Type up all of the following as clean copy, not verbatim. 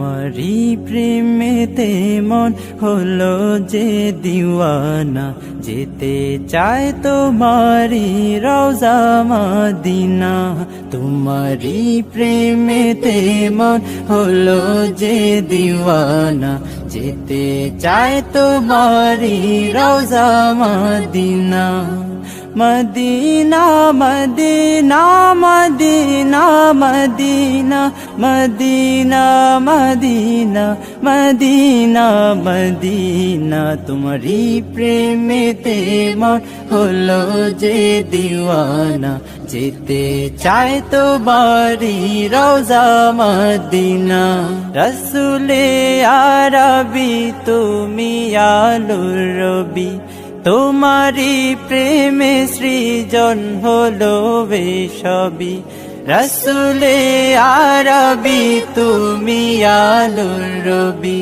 তোমারি প্রেমেতে মন হলো যে দিওয়ানা, যেতে চায় তোমারি রওজা মদিনা। তোমারি প্রেমেতে মন হলো যে দিওয়ানা, যেতে চায় তোমারি রওজা মদিনা। মদিনা মদিনা মদিনা মদিনা মদিনা মদিনা মদিনা মদিনা, তোমারি প্রেমেতে মন হলো যে দিওয়ানা, যেতে চায় তোমারি রওজা মদিনা। রসুলে আরবি তুমি আলোর রবি, তোমারি প্রেমে সৃজন হলো সবই। রসুলে আরবি তুমি আলোর রবি,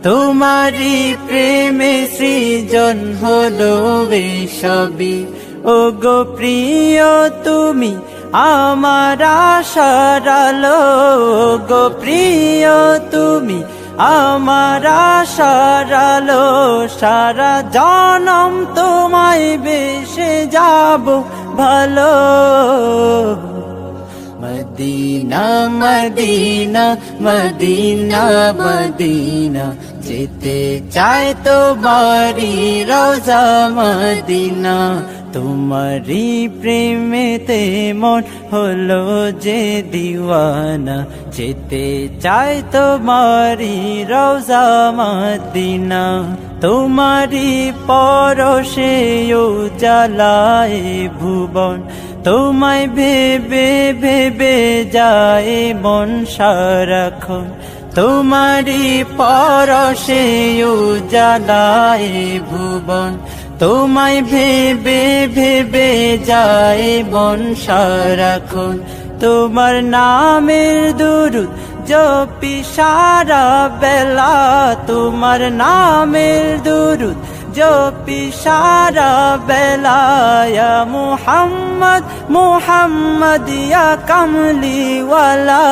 তোমারি প্রেমে সৃজন হলো সবই। ও গো প্রিয় তুমি আমার আশার আলো, গো প্রিয় তুমি আমার আশার আলো। সারা জনম তোমায় বেসে যাব ভালো। মদিনা মদিনা মদিনা মদিনা, যেতে চায় তোমারি রওজা মদিনা। তোমারি প্রেমেতে মন হলো যে দিওয়ানা, যেতে চায় তোমারি রওজা মদিনা। তোমারি পরশে উজালায় ভুবন, তোমায় ভেবে ভেবে যায় মন সারাক্ষণ। তোমারি পরশে উজালায় ভুবন, তোমায় ভেবে ভেবে যায় মন সারাক্ষণ। তোমার নামের দুরূদ জপি সারা বেলা, তোমার নামের দুরূদ জপি সারা বেলা। ইয়া মুহাম্মদ মুহাম্মদ ইয়া কামলিওয়ালা।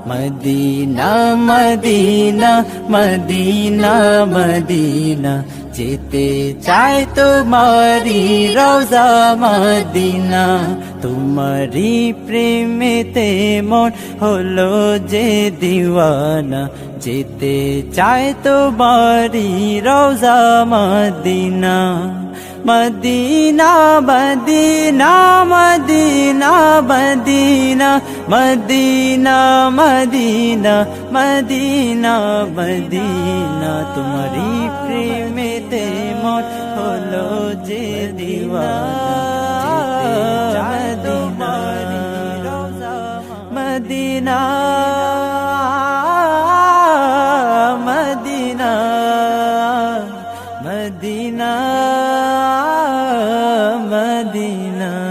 মদিনা মদিনা মদিনা মদিনা, যেতে চায় তোমারি রওজা মদিনা। তোমারি প্রেমেতে মন হলো যে দিওয়ানা, যেতে চায় তোমারি রওজা মদিনা। মদিনা মদিনা মদিনা মদিনা মদিনা মদিনা মদিনা মদিনা, তোমারি প্রেমেতে মন হলো যে দিওয়ানা, যেতে চায় তোমারি রওজা মদিনা। মদিনা মদিনা